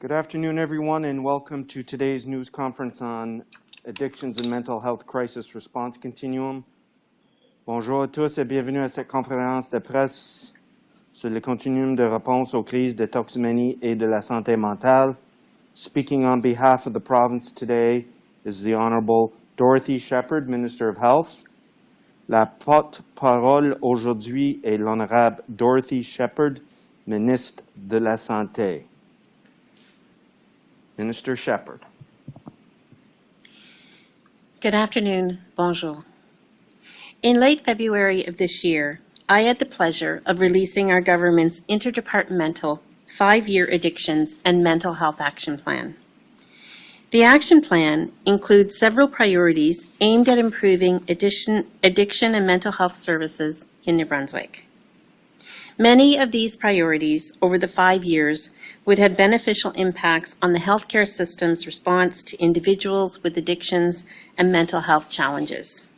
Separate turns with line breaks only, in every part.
Good afternoon, everyone, and welcome to today's news conference on Addictions and Mental Health Crisis Response Continuum. Bonjour à tous et bienvenue à cette conférence de presse sur le continuum de réponse aux crises de toxicomanie et de la santé mentale. Speaking on behalf of the province today is the Honorable Dorothy Shephard, Minister of Health. La porte-parole aujourd'hui est l'Honorable Dorothy Shephard, Ministre de la Santé. Minister Shephard.
Good afternoon. Bonjour. In late February of this year, I had the pleasure of releasing our government's interdepartmental 5-year Addictions and Mental Health Action Plan. The action plan includes several priorities aimed at improving addiction and mental health services in New Brunswick. Many of these priorities over the 5 years would have beneficial impacts on the healthcare system's response to individuals with addictions and mental health challenges.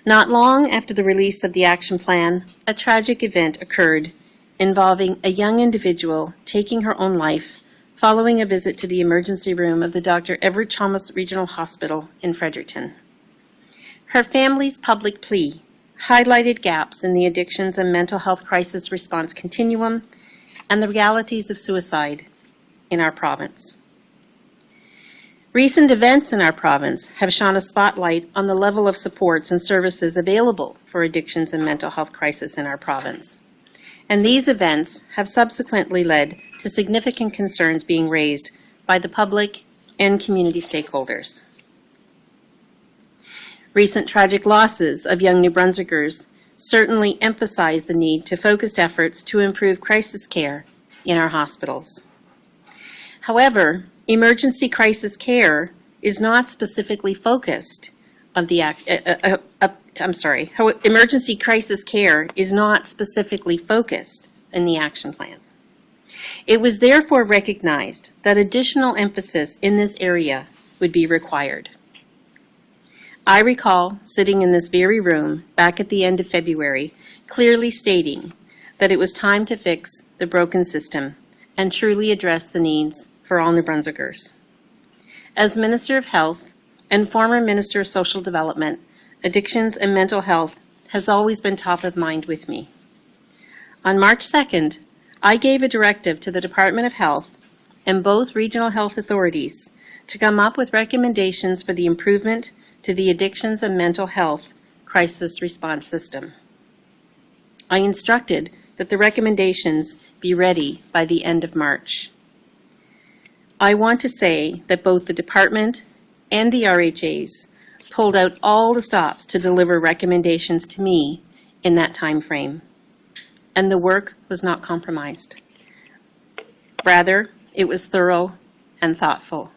Not long after the release of the action plan, a tragic event occurred involving a young individual taking her own life following a visit to the emergency room of the Dr. Everett Chalmers Regional Hospital in Fredericton. Her family's public plea highlighted gaps in the addictions and mental health crisis response continuum and the realities of suicide in our province. Recent events in our province have shone a spotlight on the level of supports and services available for addictions and mental health crisis in our province. And these events have subsequently led to significant concerns being raised by the public and community stakeholders. Recent tragic losses of young New Brunswickers certainly emphasize the need to focused efforts to improve crisis care in our hospitals. However, emergency crisis care is not specifically focused on the emergency crisis care is not specifically focused in the action plan. It was therefore recognized that additional emphasis in this area would be required. I recall sitting in this very room back at the end of February, clearly stating that it was time to fix the broken system and truly address the needs for all New Brunswickers. As Minister of Health and former Minister of Social Development, addictions and mental health has always been top of mind with me. On March 2nd, I gave a directive to the Department of Health and both regional health authorities to come up with recommendations for the improvement to the addictions and mental health crisis response system. I instructed that the recommendations be ready by the end of March. I want to say that both the department and the RHAs pulled out all the stops to deliver recommendations to me in that time frame, and the work was not compromised. Rather, it was thorough and thoughtful.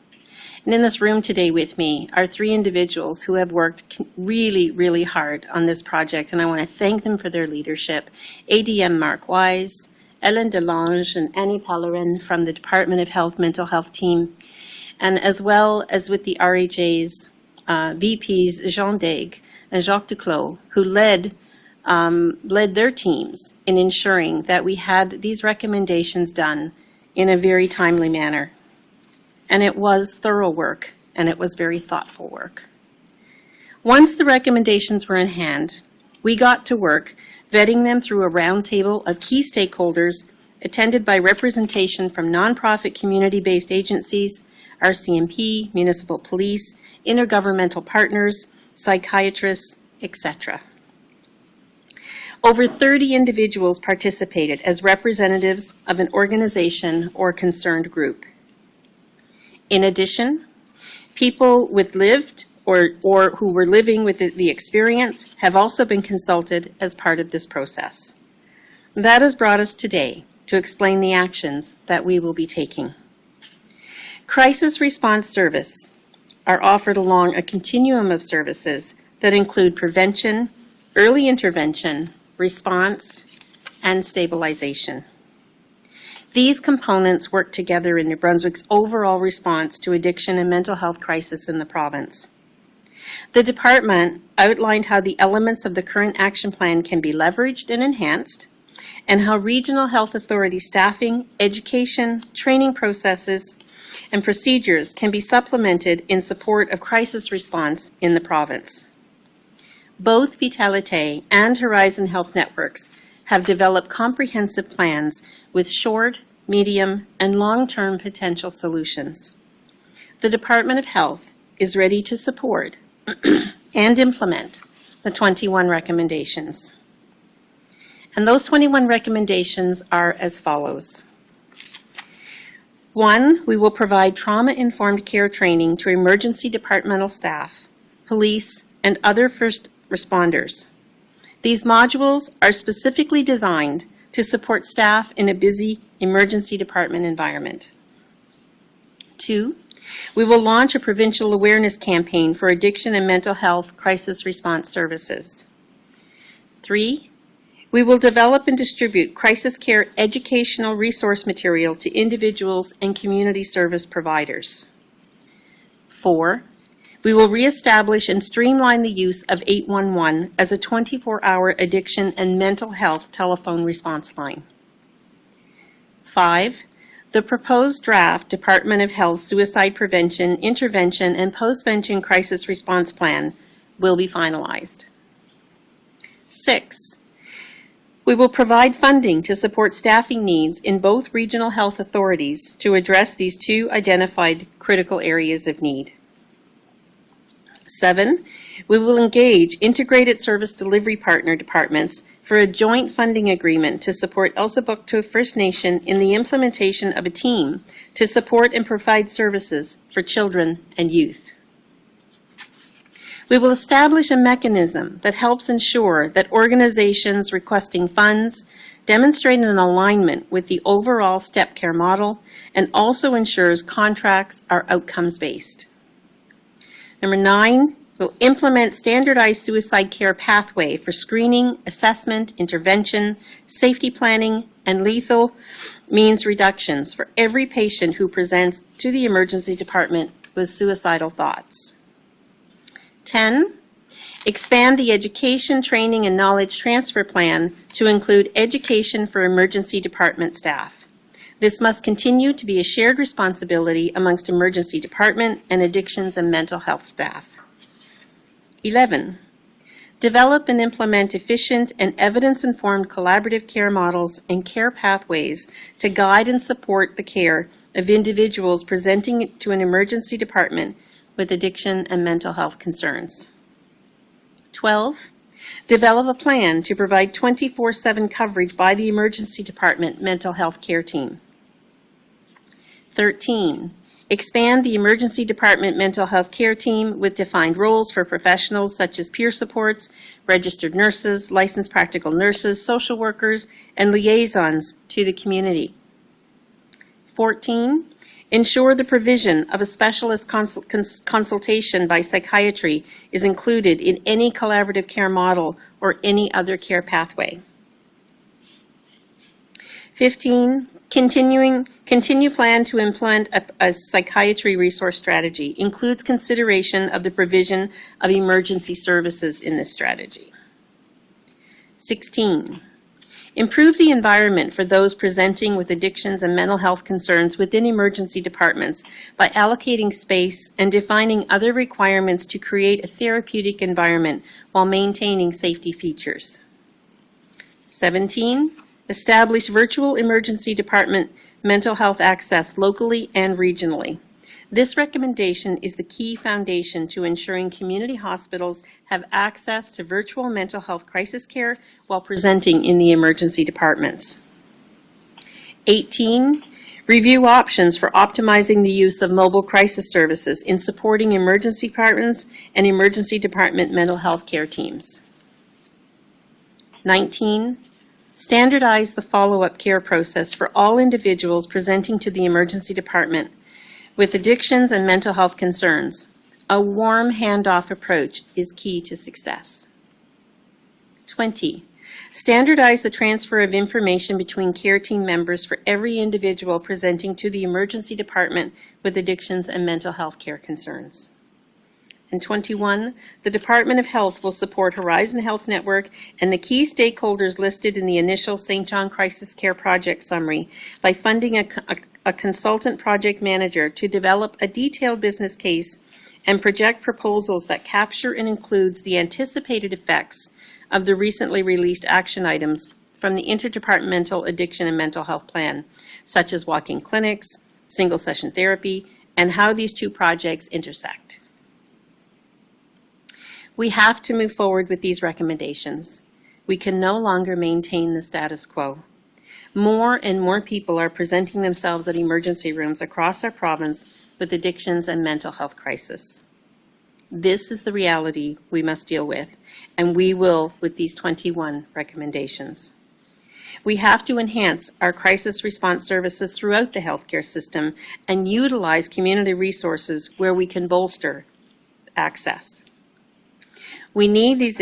And in this room today with me are 3 individuals who have worked really, really hard on this project, and I want to thank them for their leadership. ADM Mark Wise, Ellen Delange, and Annie Pellerin from the Department of Health Mental Health team, and as well as with the RHA's VPs Jean Dague and Jacques Duclos, who led their teams in ensuring that we had these recommendations done in a very timely manner. And it was thorough work, and it was very thoughtful work. Once the recommendations were in hand, we got to work vetting them through a roundtable of key stakeholders attended by representation from nonprofit community-based agencies, RCMP, municipal police, intergovernmental partners, psychiatrists, etc. Over 30 individuals participated as representatives of an organization or concerned group. In addition, people with lived or who were living with the experience have also been consulted as part of this process. That has brought us today to explain the actions that we will be taking. Crisis response service are offered along a continuum of services that include prevention, early intervention, response, and stabilization. These components work together in New Brunswick's overall response to addiction and mental health crisis in the province. The department outlined how the elements of the current action plan can be leveraged and enhanced, and how regional health authority staffing, education, training processes, and procedures can be supplemented in support of crisis response in the province. Both Vitalité and Horizon Health Networks have developed comprehensive plans with short, medium, and long-term potential solutions. The Department of Health is ready to support and implement the 21 recommendations. And those 21 recommendations are as follows. 1, we will provide trauma-informed care training to emergency departmental staff, police, and other first responders. These modules are specifically designed to support staff in a busy emergency department environment. 2, we will launch a provincial awareness campaign for addiction and mental health crisis response services. 3, we will develop and distribute crisis care educational resource material to individuals and community service providers. 4, we will reestablish and streamline the use of 811 as a 24-hour addiction and mental health telephone response line. 5, the proposed draft Department of Health Suicide Prevention, Intervention, and Postvention Crisis Response Plan will be finalized. 6, we will provide funding to support staffing needs in both regional health authorities to address these 2 identified critical areas of need. 7, we will engage integrated service delivery partner departments for a joint funding agreement to support Elsipogtog First Nation in the implementation of a team to support and provide services for children and youth. We will establish a mechanism that helps ensure that organizations requesting funds demonstrate an alignment with the overall STEP care model and also ensures contracts are outcomes-based. Number 9, we'll implement standardized suicide care pathway for screening, assessment, intervention, safety planning, and lethal means reductions for every patient who presents to the emergency department with suicidal thoughts. 10, expand the education, training, and knowledge transfer plan to include education for emergency department staff. This must continue to be a shared responsibility amongst emergency department and addictions and mental health staff. 11, develop and implement efficient and evidence-informed collaborative care models and care pathways to guide and support the care of individuals presenting to an emergency department with addiction and mental health concerns. 12, develop a plan to provide 24/7 coverage by the emergency department mental health care team. 13, expand the emergency department mental health care team with defined roles for professionals such as peer supports, registered nurses, licensed practical nurses, social workers, and liaisons to the community. 14, ensure the provision of a specialist consultation by psychiatry is included in any collaborative care model or any other care pathway. 15, continue plan to implement a psychiatry resource strategy, includes consideration of the provision of emergency services in this strategy. 16, improve the environment for those presenting with addictions and mental health concerns within emergency departments by allocating space and defining other requirements to create a therapeutic environment while maintaining safety features. 17, establish virtual emergency department mental health access locally and regionally. This recommendation is the key foundation to ensuring community hospitals have access to virtual mental health crisis care while presenting in the emergency departments. 18, review options for optimizing the use of mobile crisis services in supporting emergency departments and emergency department mental health care teams. 19, standardize the follow-up care process for all individuals presenting to the emergency department with addictions and mental health concerns. A warm handoff approach is key to success. 20, standardize the transfer of information between care team members for every individual presenting to the emergency department with addictions and mental health care concerns. And 21, the Department of Health will support Horizon Health Network and the key stakeholders listed in the initial St. John Crisis Care Project summary by funding a consultant project manager to develop a detailed business case and project proposals that capture and includes the anticipated effects of the recently released action items from the Interdepartmental Addiction and Mental Health Plan, such as walk-in clinics, single-session therapy, and how these two projects intersect. We have to move forward with these recommendations. We can no longer maintain the status quo. More and more people are presenting themselves at emergency rooms across our province with addictions and mental health crisis. This is the reality we must deal with, and we will with these 21 recommendations. We have to enhance our crisis response services throughout the healthcare system and utilize community resources where we can bolster access. We need these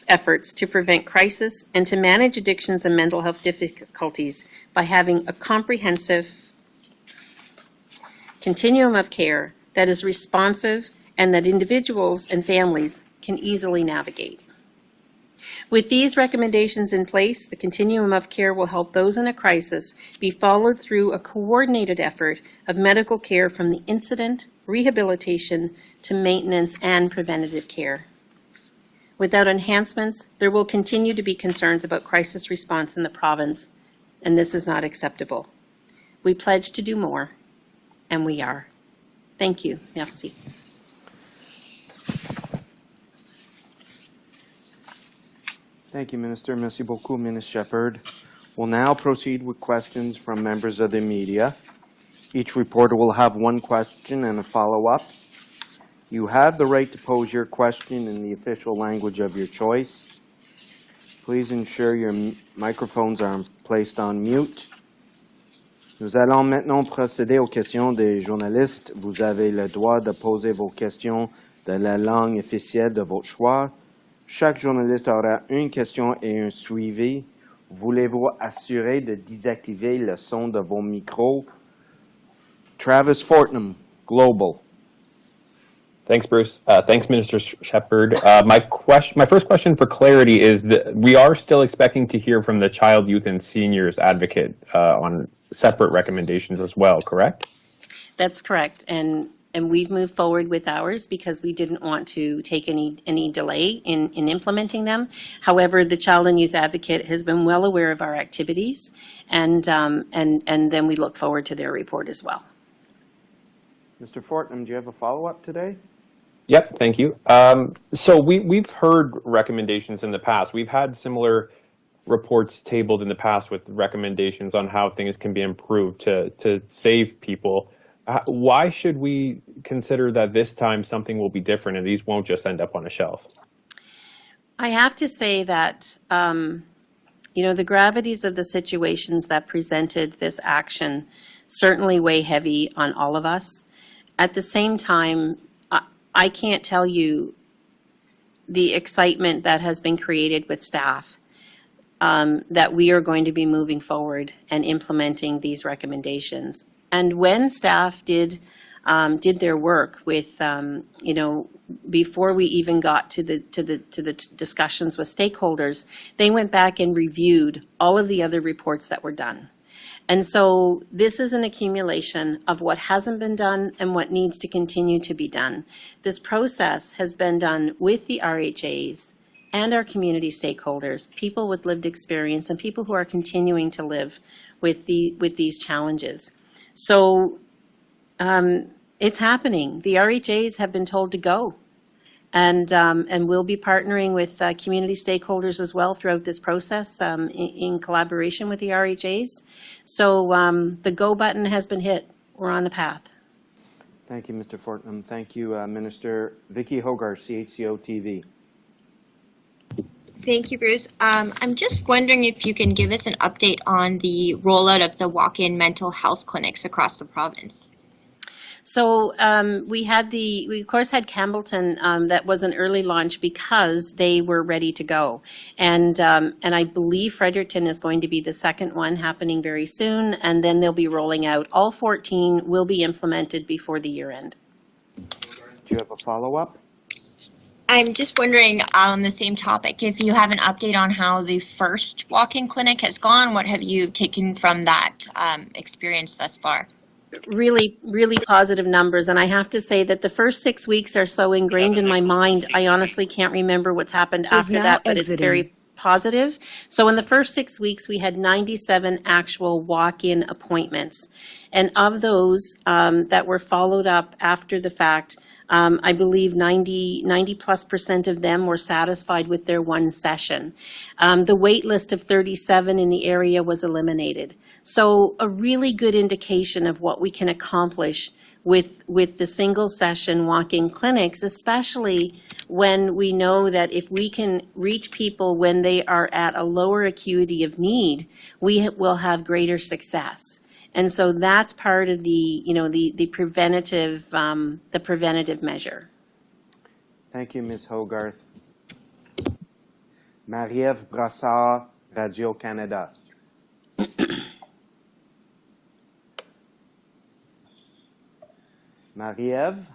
efforts to prevent crisis and to manage addictions and mental health difficulties by having a comprehensive continuum of care that is responsive and that individuals and families can easily navigate. With these recommendations in place, the continuum of care will help those in a crisis be followed through a coordinated effort of medical care from the incident, rehabilitation, to maintenance and preventative care. Without enhancements, there will continue to be concerns about crisis response in the province, and this is not acceptable. We pledge to do more, and we are. Thank you. Merci.
Thank you, Minister. Merci beaucoup, Minister Shephard. We'll now proceed with questions from members of the media. Each reporter will have one question and a follow-up. You have the right to pose your question in the official language of your choice. Please ensure your microphones are placed on mute. Nous allons maintenant procéder aux questions des journalistes. Vous avez le droit de poser vos questions dans la langue officielle de votre choix. Chaque journaliste aura une question et un suivi. Voulez-vous assurer de désactiver le son de vos micros? Travis Fortnum, Global.
Thanks, Bruce. Thanks, Minister Shephard. My first question for clarity is that we are still expecting to hear from the Child, Youth, and Seniors Advocate on separate recommendations as well, correct?
That's correct, and we've moved forward with ours because we didn't want to take any delay in implementing them. However, the Child and Youth Advocate has been well aware of our activities, and then we look forward to their report as well.
Mr. Fortnum, do you have a follow-up today?
Yep, thank you. So we've heard recommendations in the past. We've had similar reports tabled in the past with recommendations on how things can be improved to save people. Why should we consider that this time something will be different and these won't just end up on a shelf?
I have to say that, the gravities of the situations that presented this action certainly weigh heavy on all of us. At the same time, I can't tell you the excitement that has been created with staff that we are going to be moving forward and implementing these recommendations. And when staff did their work with, before we even got to the discussions with stakeholders, they went back and reviewed all of the other reports that were done. And so this is an accumulation of what hasn't been done and what needs to continue to be done. This process has been done with the RHAs and our community stakeholders, people with lived experience and people who are continuing to live with these challenges. So it's happening. The RHAs have been told to go. And we'll be partnering with community stakeholders as well throughout this process in collaboration with the RHAs. So the go button has been hit. We're on the path.
Thank you, Mr. Fortnum. Thank you, Minister. Vicky Hogarth, CHCO TV.
Thank you, Bruce. I'm just wondering if you can give us an update on the rollout of the walk-in mental health clinics across the province.
So we of course had Campbellton that was an early launch because they were ready to go, and I believe Fredericton is going to be the second one happening very soon, and then they'll be rolling out. All 14 will be implemented before the year end.
Do you have a follow-up?
I'm just wondering on the same topic, if you have an update on how the first walk-in clinic has gone, what have you taken from that experience thus far?
Really, really positive numbers. And I have to say that the first 6 weeks are so ingrained in my mind, I honestly can't remember what's happened after that, but it's very positive. So in the first 6 weeks, we had 97 actual walk-in appointments. And of those that were followed up after the fact, I believe 90+% of them were satisfied with their one session. The wait list of 37 in the area was eliminated. So a really good indication of what we can accomplish with the single session walk-in clinics, especially when we know that if we can reach people when they are at a lower acuity of need, we will have greater success. And so that's part of the preventative measure.
Thank you, Ms. Hogarth. Marie-Ève Brassard, Radio-Canada. Marie-Ève?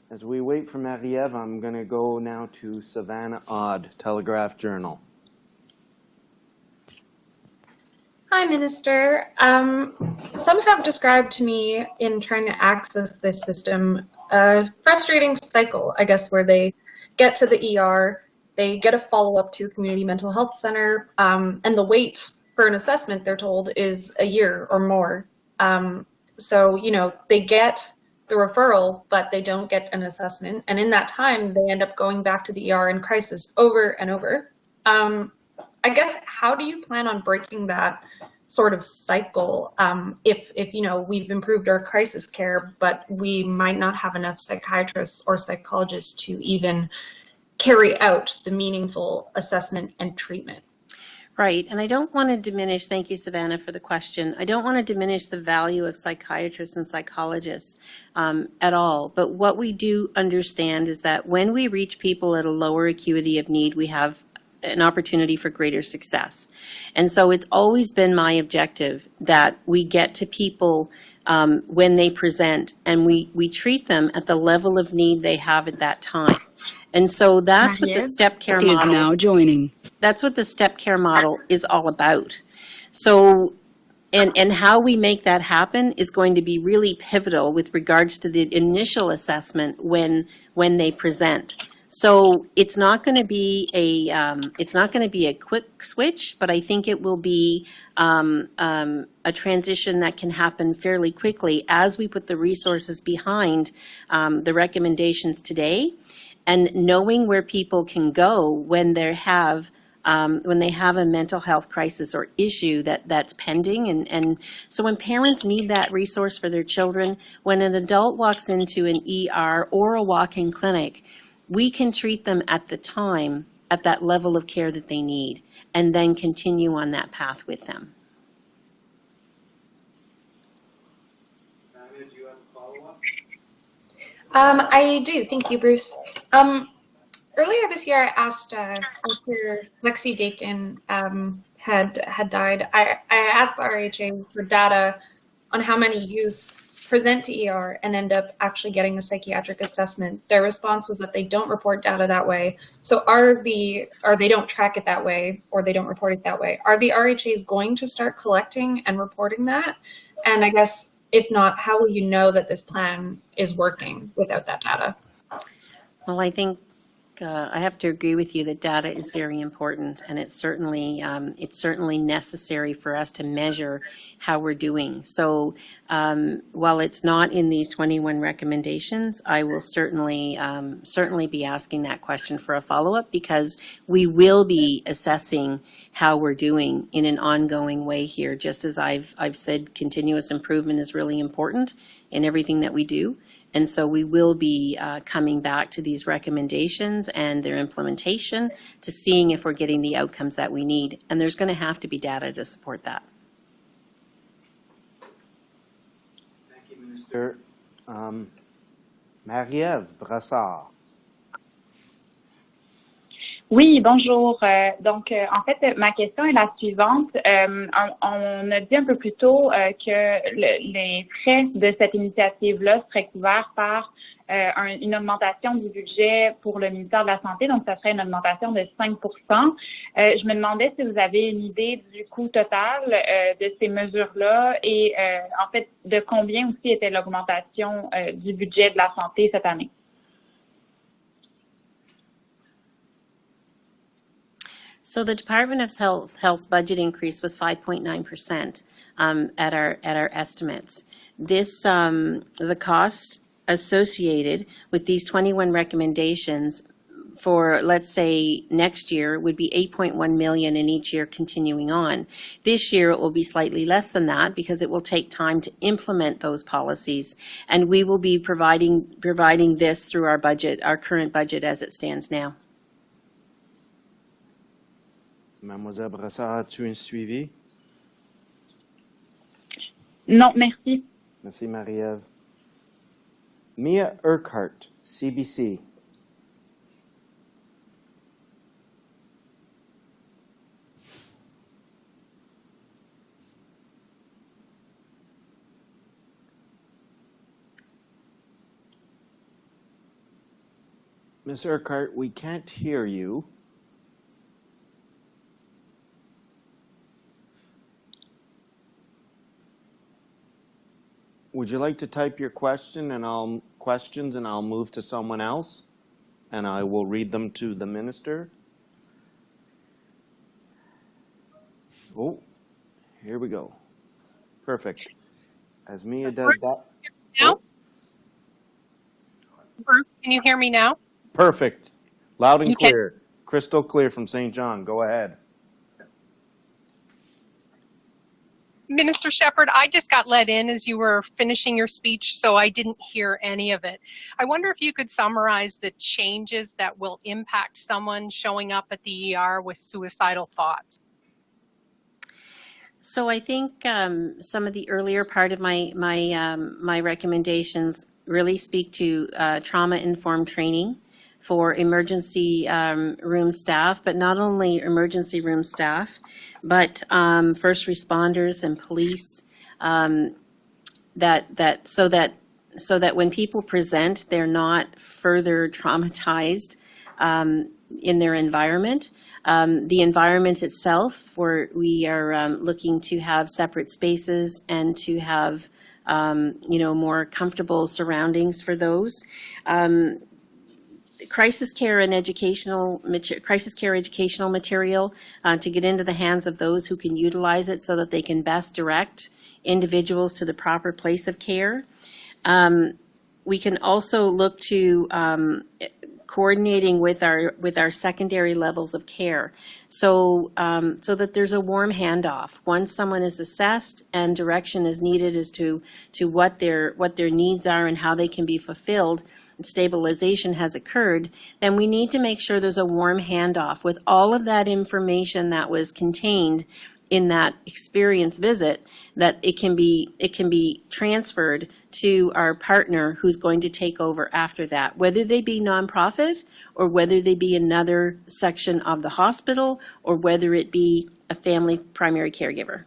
As we wait for Marie-Ève, I'm going to go now to Savannah Odd, Telegraph Journal.
Hi, Minister. Some have described to me in trying to access this system a frustrating cycle, I guess, where they get to the ER, they get a follow-up to a community mental health center, and the wait for an assessment, they're told, is a year or more. So, they get the referral, but they don't get an assessment. And in that time, they end up going back to the ER in crisis over and over. I guess, how do you plan on breaking that sort of cycle if we've improved our crisis care, but we might not have enough psychiatrists or psychologists to even carry out the meaningful assessment and treatment?
Right, and I don't want to diminish, thank you, Savannah, for the question. I don't want to diminish the value of psychiatrists and psychologists at all, but what we do understand is that when we reach people at a lower acuity of need, we have an opportunity for greater success. And so it's always been my objective that we get to people when they present and we treat them at the level of need they have at that time. And so that's what the step care model is now joining. That's what the step care model is all about. So and how we make that happen is going to be really pivotal with regards to the initial assessment when they present. So it's not going to be a quick switch, but I think it will be a transition that can happen fairly quickly as we put the resources behind the recommendations today, and knowing where people can go when they have a mental health crisis or issue that's pending. And so when parents need that resource for their children, when an adult walks into an ER or a walk-in clinic, we can treat them at the time at that level of care that they need and then continue on that path with them.
Savannah, do you have a follow-up?
I do. Thank you, Bruce. Earlier this year, I asked after Lexi Daken had died, I asked the RHA for data on how many youth present to ER and end up actually getting a psychiatric assessment. Their response was that they don't report data that way. So or they don't track it that way, or they don't report it that way. Are the RHAs going to start collecting and reporting that? And I guess, if not, how will you know that this plan is working without that data?
Well, I think I have to agree with you that data is very important, and it's certainly necessary for us to measure how we're doing. So while it's not in these 21 recommendations, I will certainly be asking that question for a follow-up, because we will be assessing how we're doing in an ongoing way here. Just as I've said, continuous improvement is really important in everything that we do. And so we will be coming back to these recommendations and their implementation to seeing if we're getting the outcomes that we need. And there's going to have to be data to support that.
Thank you, Minister. Marie-Ève Brassard.
Oui, bonjour. En fait, ma question est la suivante. On a dit un peu plus tôt que les frais de cette initiative-là seraient couverts par une augmentation du budget pour le ministère de la Santé, donc ça serait une augmentation de 5 Je me demandais si vous avez une idée du coût total de ces mesures-là et en fait de combien aussi était l'augmentation du budget de la santé cette année.
So the Department of Health's budget increase was 5.9% at our estimates. This the costs associated with these 21 recommendations for, let's say, next year would be 8.1 million in each year continuing on. This year it will be slightly less than that because it will take time to implement those policies, and we will be providing this through our budget, our current budget as it stands now.
Mademoiselle Brassard, as-tu un suivi?
Non, merci.
Merci, Marie-Ève. Mia Urquhart, CBC. Ms. Urquhart, we can't hear you. Would you like to type your questions and I'll move to someone else and I will read them to the minister? Oh, here we go. Perfect. As Mia does that.
Now? Can you hear me now?
Perfect. Loud and
You can-
clear. Crystal clear from St. John. Go ahead.
Minister Shephard, I just got let in as you were finishing your speech, so I didn't hear any of it. I wonder if you could summarize the changes that will impact someone showing up at the ER with suicidal thoughts.
So I think some of the earlier part of my recommendations really speak to trauma-informed training for emergency room staff, but not only emergency room staff, but first responders and police. So that when people present, they're not further traumatized in their environment. The environment itself, where we are looking to have separate spaces and to have more comfortable surroundings for those. Crisis care educational material to get into the hands of those who can utilize it so that they can best direct individuals to the proper place of care. We can also look to coordinating with our secondary levels of care, so that there's a warm handoff once someone is assessed and direction is needed as to what their needs are and how they can be fulfilled. Stabilization has occurred, then we need to make sure there's a warm handoff with all of that information that was contained in that experience visit, that it can be transferred to our partner who's going to take over after that, whether they be nonprofit or whether they be another section of the hospital or whether it be a family primary caregiver.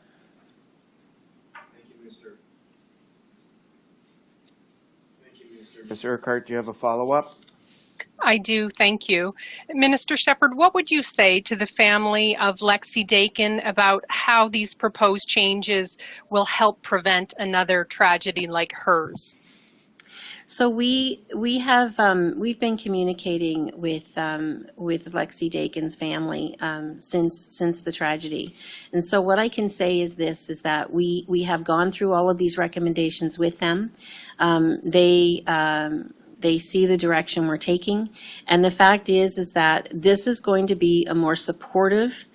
Ms. Urquhart, do you have a follow-up?
I do, thank you. Minister Shephard, what would you say to the family of Lexi Daken about how these proposed changes will help prevent another tragedy like hers?
So we've been communicating with Lexi Daken's family since the tragedy, and so what I can say is this: is that we have gone through all of these recommendations with them. They see the direction we're taking, and the fact is that this is going to be a more supportive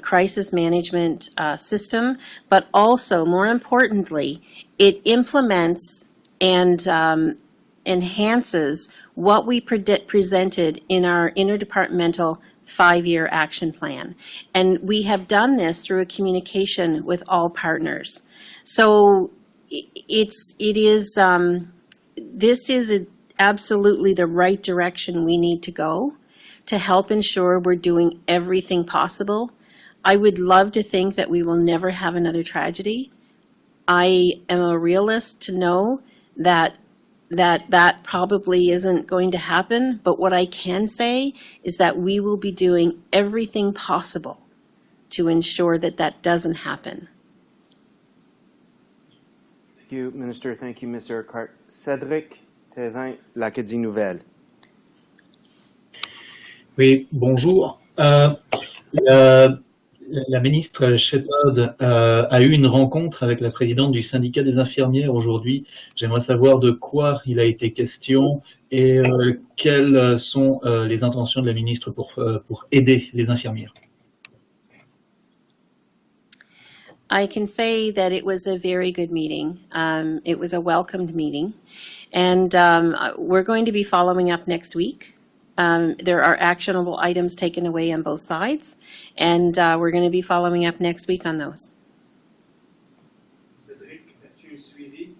crisis management system, but also, more importantly, it implements and enhances what we presented in our interdepartmental 5-year action plan. And we have done this through a communication with all partners. So this is absolutely the right direction we need to go to help ensure we're doing everything possible. I would love to think that we will never have another tragedy. I am a realist to know that that probably isn't going to happen, but what I can say is that we will be doing everything possible to ensure that that doesn't happen.
Thank you, Minister. Thank you, Ms. Urquhart. Cédric Thérin, l'Acadie Nouvelle.
Oui, bonjour. La ministre Shephard a eu une rencontre avec la présidente du syndicat des infirmières aujourd'hui. J'aimerais savoir de quoi il a été question et quelles sont les intentions de la ministre pour aider les infirmières.
I can say that it was a very good meeting. It was a welcomed meeting. And we're going to be following up next week. There are actionable items taken away on both sides, and we're going to be following up next week on those.
Cédric, as-tu suivi?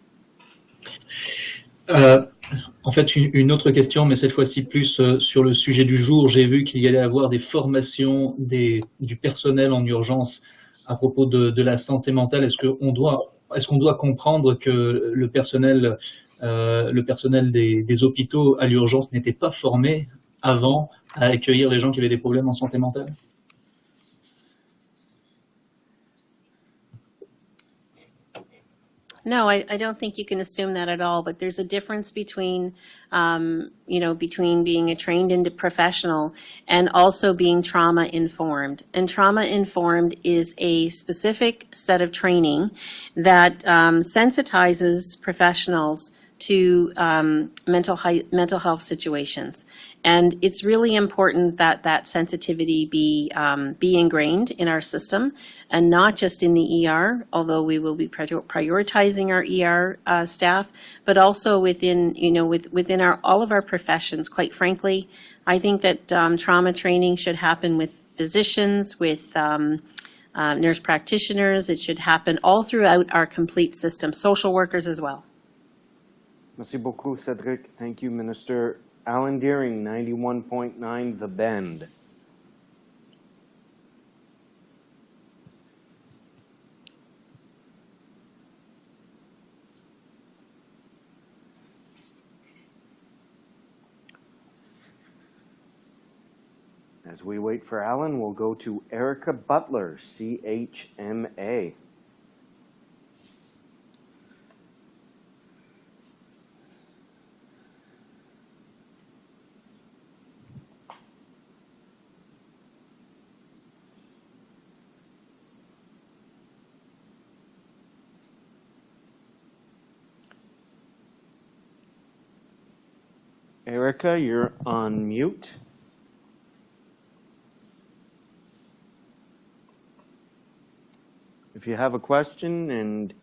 En fait, une autre question, mais cette fois-ci plus sur le sujet du jour. J'ai vu qu'il y allait avoir des formations du personnel en urgence à propos de la santé mentale. Est-ce qu'on doit comprendre que le personnel des hôpitaux à l'urgence n'était pas formé avant à accueillir les gens qui avaient des problèmes en santé mentale?
No, I don't think you can assume that at all, but there's a difference between, between being a trained professional and also being trauma-informed. And trauma-informed is a specific set of training that sensitizes professionals to mental health situations. And it's really important that that sensitivity be ingrained in our system, and not just in the ER, although we will be prioritizing our ER staff, but also within, within all of our professions. Quite frankly, I think that trauma training should happen with physicians, with nurse practitioners. It should happen all throughout our complete system, social workers as well.
Merci beaucoup, Cédric. Thank you, Minister. Alan Deering, 91.9 The Bend. As we wait for Alan, we'll go to Erica Butler, CHMA. Erica, you're on mute. If you have a question and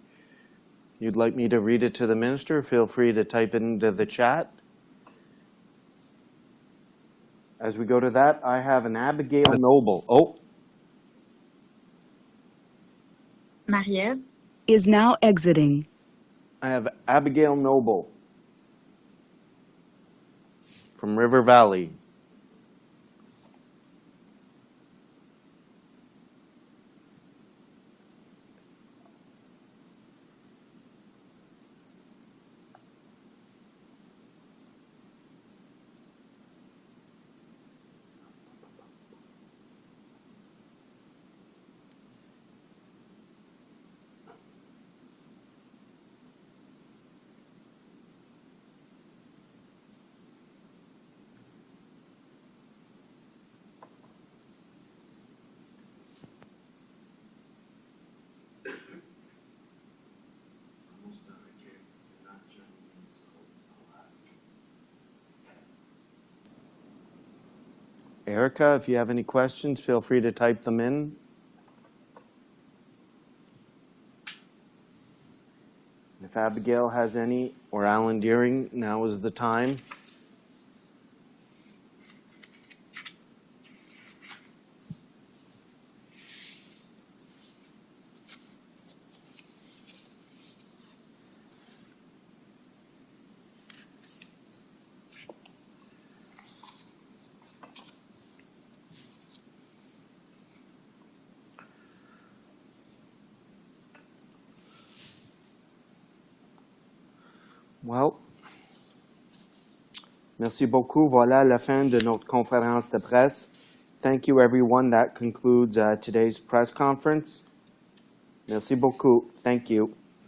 you'd like me to read it to the minister, feel free to type it into the chat. As we go to that, I have an Abigail Noble. Oh.
Marie-Ève?
Is now exiting.
I have Abigail Noble from River Valley. Erica, if you have any questions, feel free to type them in. If Abigail has any, or Alan Deering, now is the time. Well, Merci beaucoup. Voilà la fin de notre conférence de presse. Thank you, everyone. That concludes today's press conference. Merci beaucoup. Thank you.